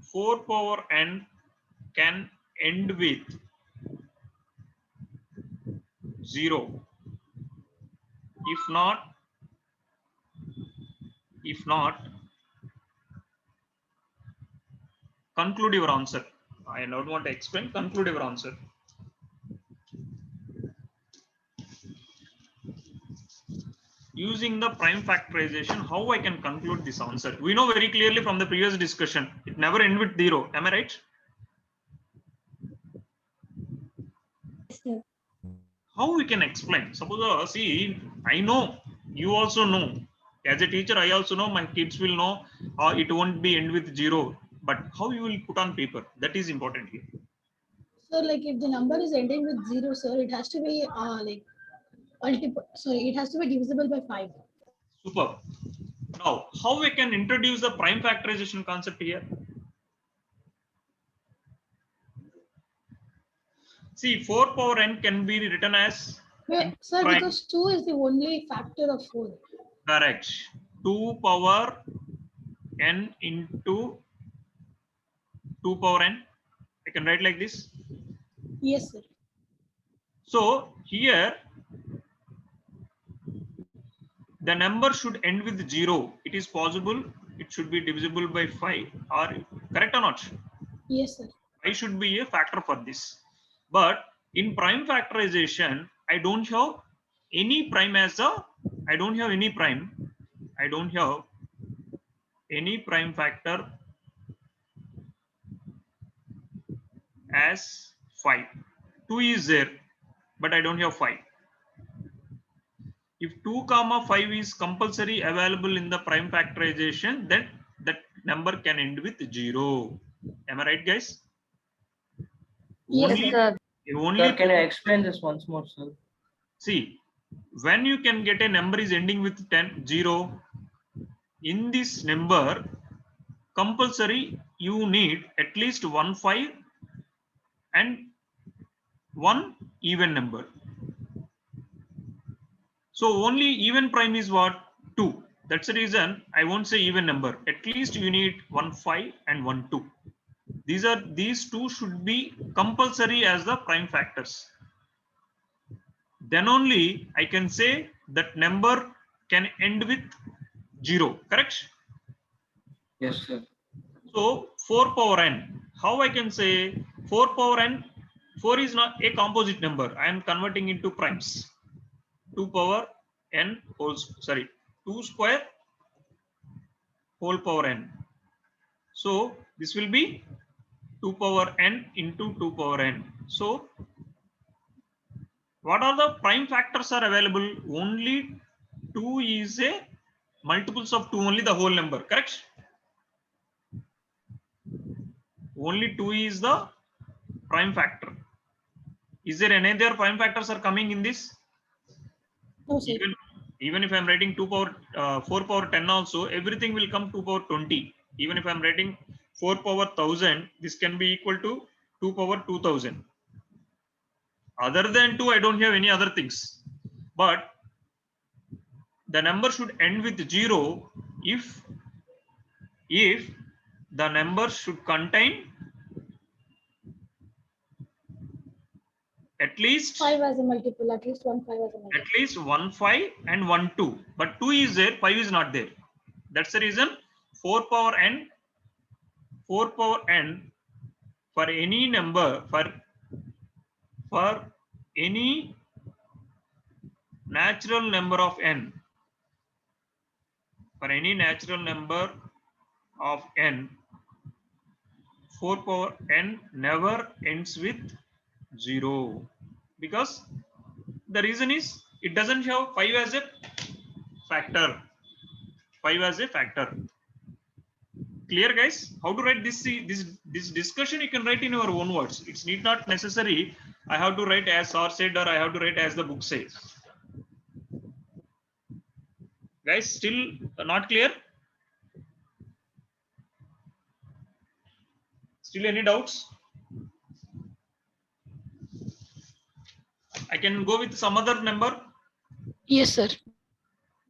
4 power n can end with 0 if not conclude your answer. I don't want to explain, conclude your answer. Using the prime factorization, how I can conclude this answer? We know very clearly from the previous discussion, it never ends with 0. Am I right? Yes, sir. How we can explain? Suppose, see, I know, you also know. As a teacher, I also know, my kids will know, it won't be end with 0. But how you will put on paper? That is important here. So like if the number is ending with 0, sir, it has to be it has to be divisible by 5. Superb. Now, how we can introduce the prime factorization concept here? See, 4 power n can be written as Wait, sir, prime. because 2 is the only factor of 4. Correct. 2 power n into 2 power n. I can write like this. Yes, sir. So here the number should end with 0. It is possible. It should be divisible by 5. Or correct or not? Yes, sir. 5 should be a factor for this. But in prime factorization, I don't have any prime as a. I don't have any prime. I don't have any prime factor as 5. 2 is there, but I don't have 5. If 2 comma 5 is compulsory available in the prime factorization, then that number can end with 0. Am I right, guys? Yes, Only, sir. only Sir, can you explain this once more, sir? see, when you can get a number is ending with 0, in this number, compulsory you need at least 1 5 and 1 even number. So only even prime is what? 2. That's the reason I won't say even number. At least you need 1 5 and 1 2. These two should be compulsory as the prime factors. Then only I can say that number can end with 0. Correct? Yes, sir. So 4 power n. How I can say 4 power n? 4 is not a composite number. I am converting into primes. 2 power n whole, sorry, 2 square whole power n. So this will be 2 power n into 2 power n. So what are the prime factors are available? Only 2 is a multiples of 2, only the whole number, correct? Only 2 is the prime factor. Is there any other prime factors are coming in this? No, sir. Even if I'm writing 4 power 10 also, everything will come 2 power 20. Even if I'm writing 4 power 1000, this can be equal to 2 power 2000. Other than 2, I don't have any other things. But the number should end with 0 if the number should contain at least 5 as a multiple, at least 1 5 as a multiple. at least 1 5 and 1 2, but 2 is there, 5 is not there. That's the reason 4 power n for any number, for any natural number of n, for any natural number of n, 4 power n never ends with 0, because the reason is it doesn't have 5 as a factor. 5 as a factor. Clear, guys? How to write this? This discussion you can write in your own words. It's need not necessary I have to write as Sir said or I have to write as the book says. Guys, still not clear? Still any doubts? I can go with some other number. Yes, sir.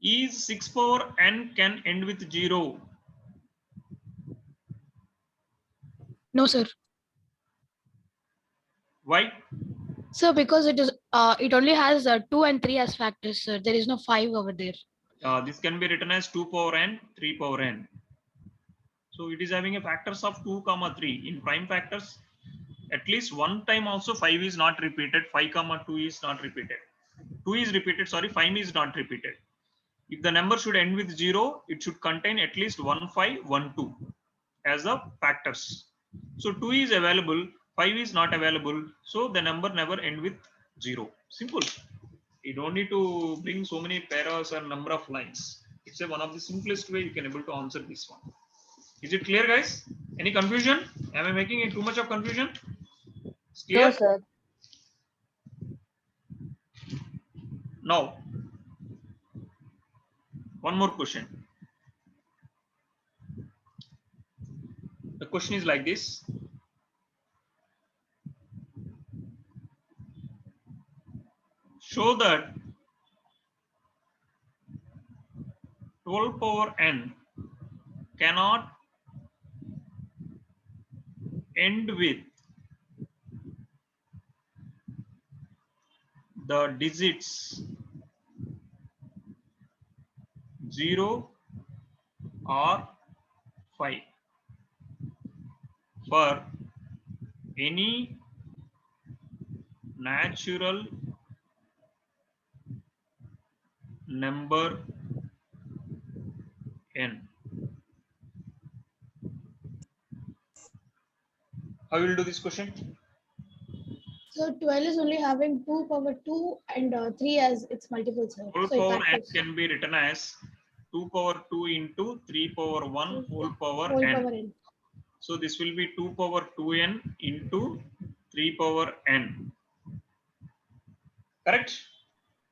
Is 6 power n can end with 0? No, sir. Why? So because it only has 2 and 3 as factors, sir. There is no 5 over there. This can be written as 2 power n, 3 power n. So it is having a factors of 2, 3. In prime factors, at least one time also 5 is not repeated. 5, 2 is not repeated. 2 is repeated, sorry, 5 is not repeated. If the number should end with 0, it should contain at least 1 5, 1 2 as the factors. So 2 is available, 5 is not available. So the number never end with 0. Simple. You don't need to bring so many paras or number of lines. It's one of the simplest way you can able to answer this one. Is it clear, guys? Any confusion? Am I making it too much of confusion? It's clear? No, sir. Now, one more question. The question is like this. Show that 12 power n cannot end with the digits 0 or 5 for any natural number n. How will you do this question? So 12 is only having 2 power 2 and 3 as its multiple, sir. Whole So it power n factors can be written as 2 power 2 into 3 power 1 whole power whole n. power n. So this will be 2 power 2n into 3 power n. Correct?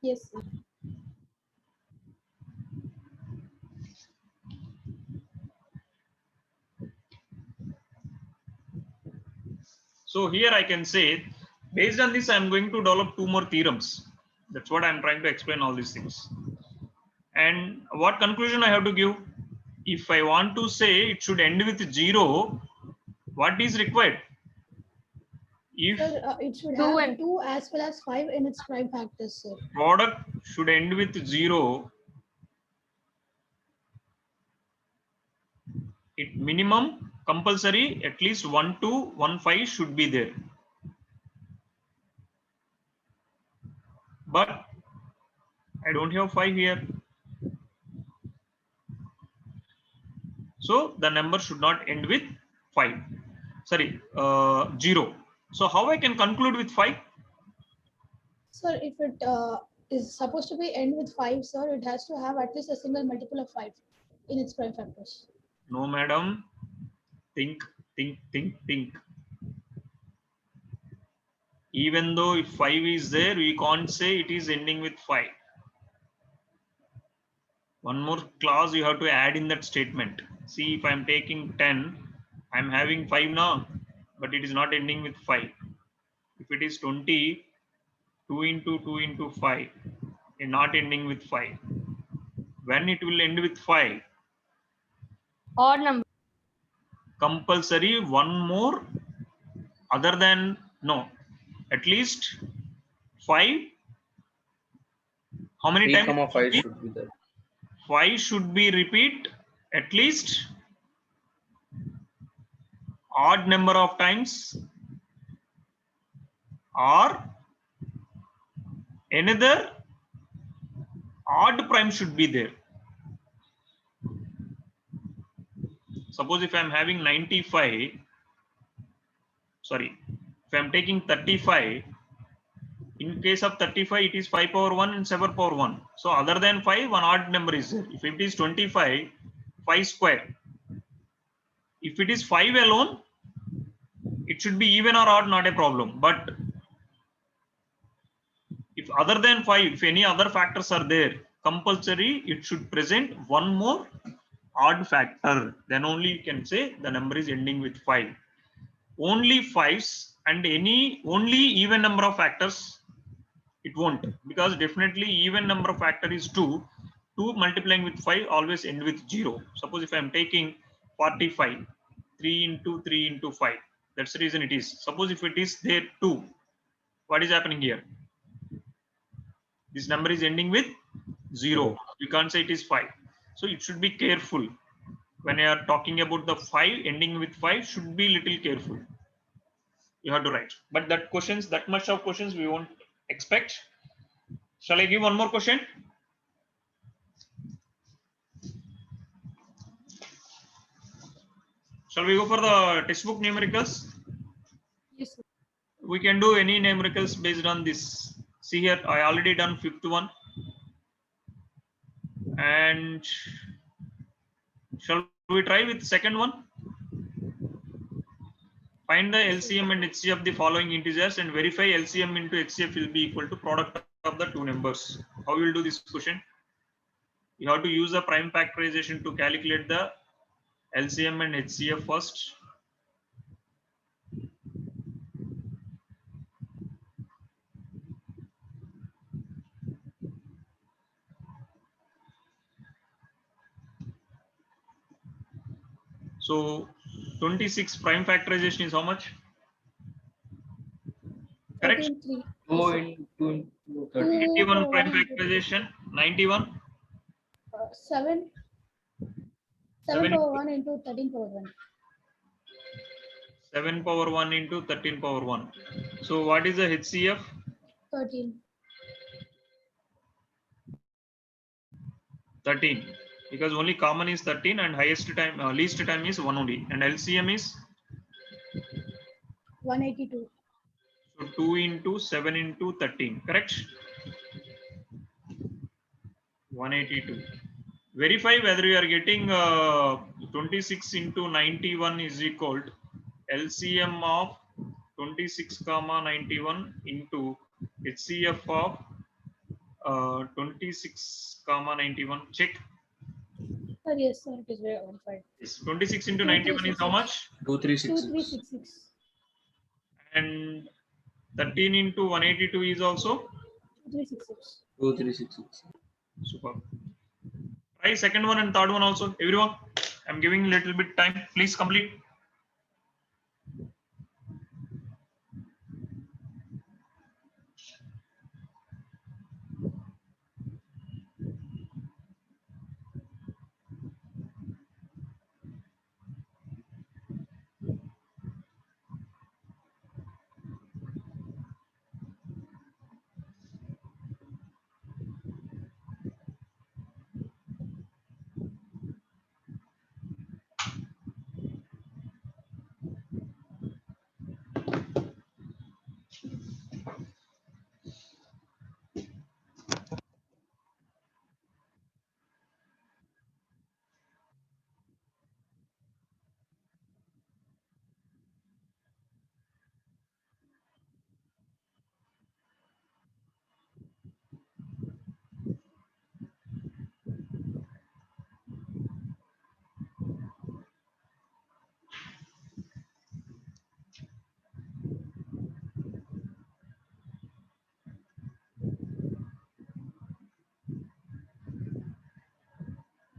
Yes, sir. So here I can say, based on this, I'm going to develop 2 more theorems. That's what I'm trying to explain all these things. And what conclusion I have to give? If I want to say it should end with 0, what is required? If Sir, it should 2 have and 2 as well as 5 in its prime factors, sir. product should end with 0, it minimum compulsory at least 1 to 1 5 should be there. But I don't have 5 here. So the number should not end with 5. Sorry, 0. So how I can conclude with 5? Sir, if it is supposed to be end with 5, sir, it has to have at least a single multiple of 5 in its prime factors. No, madam. Think. Even though if 5 is there, we can't say it is ending with 5. One more clause you have to add in that statement. See, if I'm taking 10, I'm having 5 now, but it is not ending with 5. If it is 20, 2 into 2 into 5, and not ending with 5. When it will end with 5? Odd number. Compulsory one more other than, no, at least 5. How many 3, times? 5 should be there. 5 should be repeat at least odd number of times, or another odd prime should be there. Suppose if I'm having 95, sorry, if I'm taking 35, in case of 35, it is 5 power 1 and 7 power 1. So other than 5, one odd number is there. If it is 25, 5 square. If it is 5 alone, it should be even or odd, not a problem. But if other than 5, if any other factors are there, compulsory, it should present one more odd factor. Then only you can say the number is ending with 5. Only 5s and any only even number of factors, it won't, because definitely even number of factor is 2. 2 multiplying with 5 always end with 0. Suppose if I am taking 45, 3 into 3 into 5. That's the reason it is. Suppose if it is there 2, what is happening here? This number is ending with 0. You can't say it is 5. So it should be careful. When you are talking about the 5 ending with 5, should be little careful. You have to write. But that questions, that much of questions we won't expect. Shall I give one more question? Shall we go for the textbook numericals? Yes, sir. We can do any numericals based on this. See here, I already done 5th one. And shall we try with second one? Find the LCM and HCF of the following integers and verify LCM into HCF will be equal to product of the two numbers. How we will do this question? You have to use the prime factorization to calculate the LCM and HCF first. So 26 prime factorization is how much? Correct? 13, 3. 2 into 30. 81 prime factorization, 91. 7. 7 power 1 into 13 power 1. 7 power 1 into 13 power 1. So what is the HCF? 13. 13. Because only common is 13 and highest time, least time is 1 only. And LCM is? 182. So 2 into 7 into 13. Correct? 182. Verify whether you are getting 26 into 91 is equal to LCM of 26 comma 91 into HCF of 26 comma 91. Check. Sir, yes, sir, it is verified. Yes. 26 into 91 is how much? 2366. 2366. And 13 into 182 is also 2366. 2366. super. Try second one and third one also. Everyone, I'm giving a little bit time. Please complete.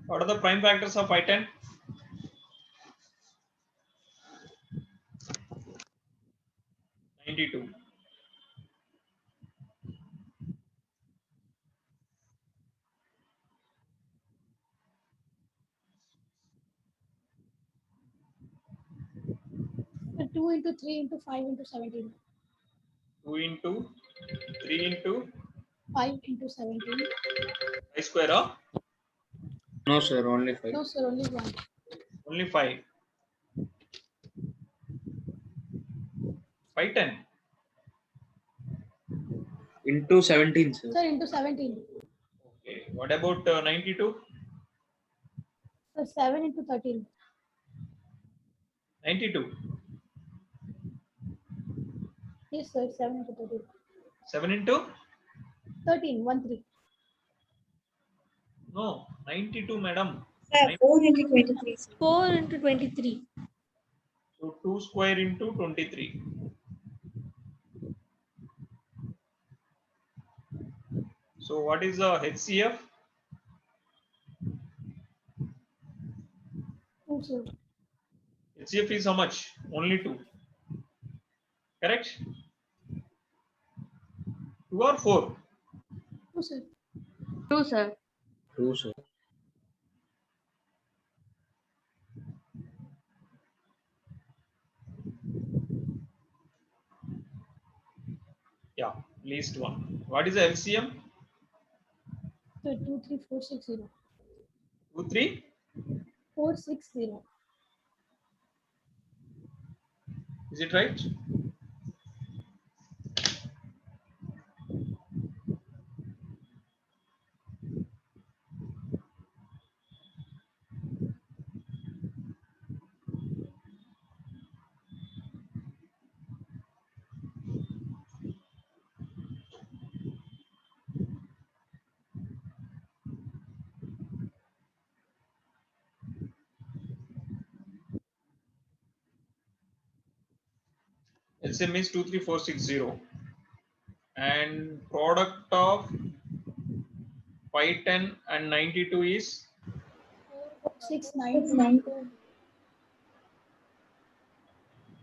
What are the prime factors of 510? 92. So 2 into 3 into 5 into 17. 2 into 3 into 5 into 17. I square, huh? No, sir, only 5. No, sir, only 1. Only 5. 510. Into 17, sir. Sir, into 17. Okay. What about 92? So 7 into 13. 92. Yes, sir, 7 into 13. 7 into? 13, 1 3. No, 92, madam. Sir, 4 into 23. Sir. 4 into 23. So 2 square into 23. So what is the HCF? 2, sir. HCF is how much? Only 2. Correct? 2 or 4? 2, sir. 2, sir. 2, sir. Yeah, least 1. What is the LCM? So 2 3 4 6 0. 2, 3? 4 6 0. Is it right? LCM is 23460 and product of 510 and 92 is 6 9 6, 2. 9.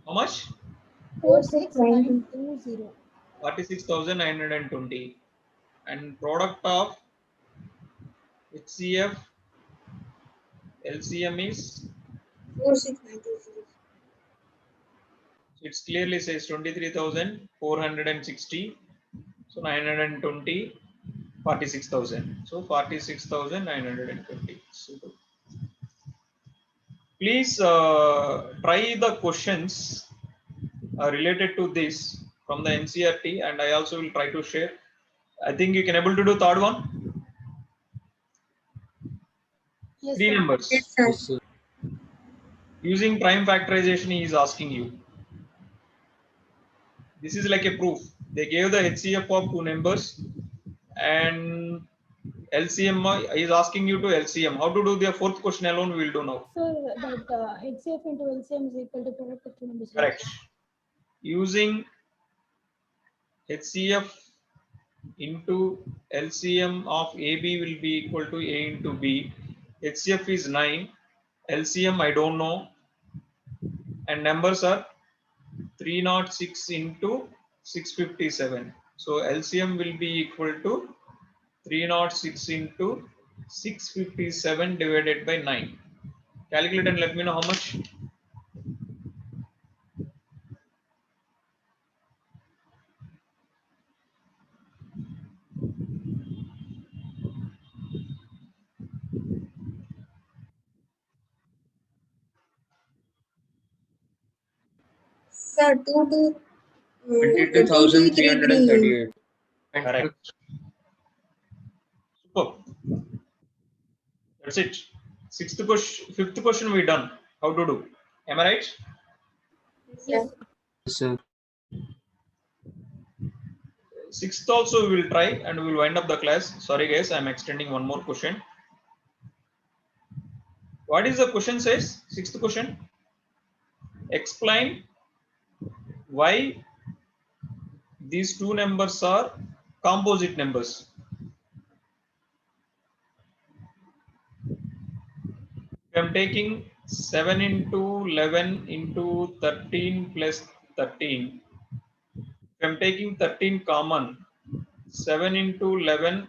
how much? 4 6 9 2 0. 46,920 and product of HCF LCM is 4, 6, 9, 2, 0. it clearly says 23,460. So 920 46,000. So 46,920. Super. Please try the questions related to this from the NCRT, and I also will try to share. I think you can able to do third one. Yes, 3 sir. numbers. Yes, sir. Yes, sir. Using prime factorization, he is asking you. This is like a proof. They gave the HCF of 2 numbers and LCM is asking you to LCM. How to do the fourth question alone we will do now. So that HCF into LCM is equal to product of 2 numbers. right? Correct. Using HCF into LCM of AB will be equal to A into B. HCF is 9. LCM I don't know. And numbers are 306 into 657. So LCM will be equal to 306 into 657 divided by 9. Calculate and let me know how much. Sir, 2 to 22,338. Correct. Super. That's it. Fifth question we done. How to do? Am I right? Yes. Yes, sir. Sixth also we will try and we will wind up the class. Sorry guys, I am extending one more question. What is the question says? Sixth question. Explain why these two numbers are composite numbers. I'm taking 7 into 11 into 13 plus 13. If I'm taking 13 common, 7 into 11,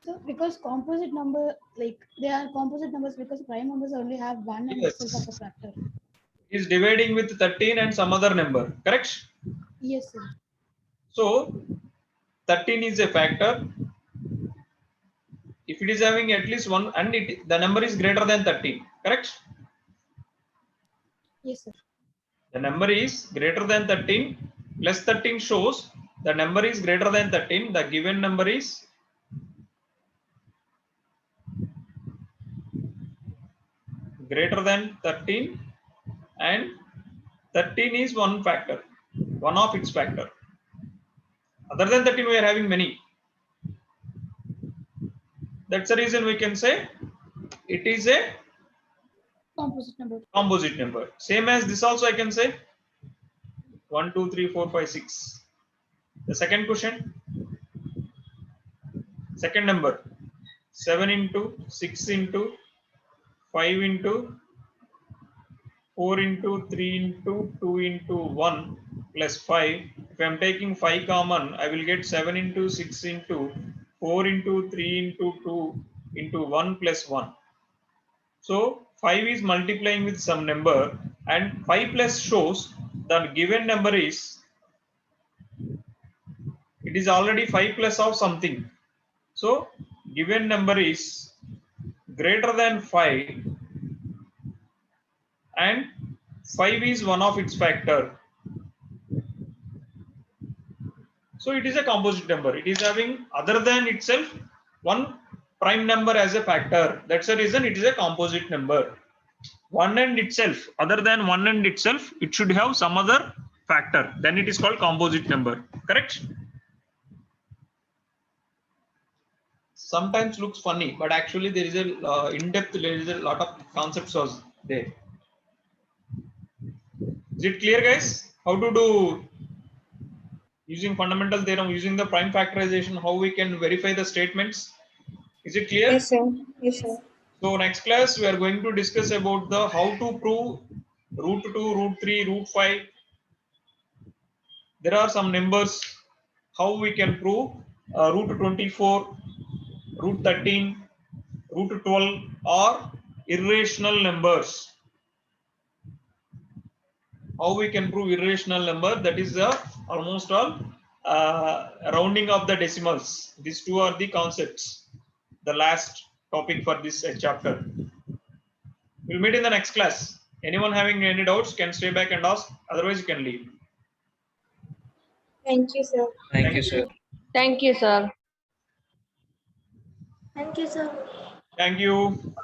So because composite number, like they are composite numbers because prime numbers only have one and itself as a yes, factor. is dividing with 13 and some other number, correct? Yes, sir. So 13 is a factor. If it is having at least one and the number is greater than 13, correct? Yes, sir. The number is greater than 13 plus 13 shows the number is greater than 13. The given number is greater than 13 and 13 is one factor, one of its factor. Other than 13 we are having many. That's the reason we can say it is a Composite number. composite number. Same as this also I can say 1, 2, 3, 4, 5, 6. The second question, second number 7 into 6 into 5 into 4 into 3 into 2 into 1 plus 5. If I am taking 5 common, I will get 7 into 6 into 4 into 3 into 2 into 1 plus 1. So 5 is multiplying with some number and 5 plus shows the given number is, it is already 5 plus of something. So given number is greater than 5 and 5 is one of its factor. So it is a composite number. It is having other than itself one prime number as a factor. That's the reason it is a composite number. One and itself, other than one and itself, it should have some other factor. Then it is called composite number. Correct? Sometimes looks funny, but actually there is a in-depth, there is a lot of concepts was there. Is it clear, guys? How to do using fundamental theorem, using the prime factorization, how we can verify the statements? Is it clear? Yes, sir. Yes, sir. So next class we are going to discuss about the how to prove root 2, root 3, root 5. There are some numbers how we can prove root 24, root 13, root 12 or irrational numbers. How we can prove irrational number, that is almost all rounding of the decimals. These two are the concepts, the last topic for this chapter. We'll meet in the next class. Anyone having any doubts can stay back and ask, otherwise you can leave. Thank you, sir. Thank you, sir. Thank you, sir. Thank you, sir. Thank you.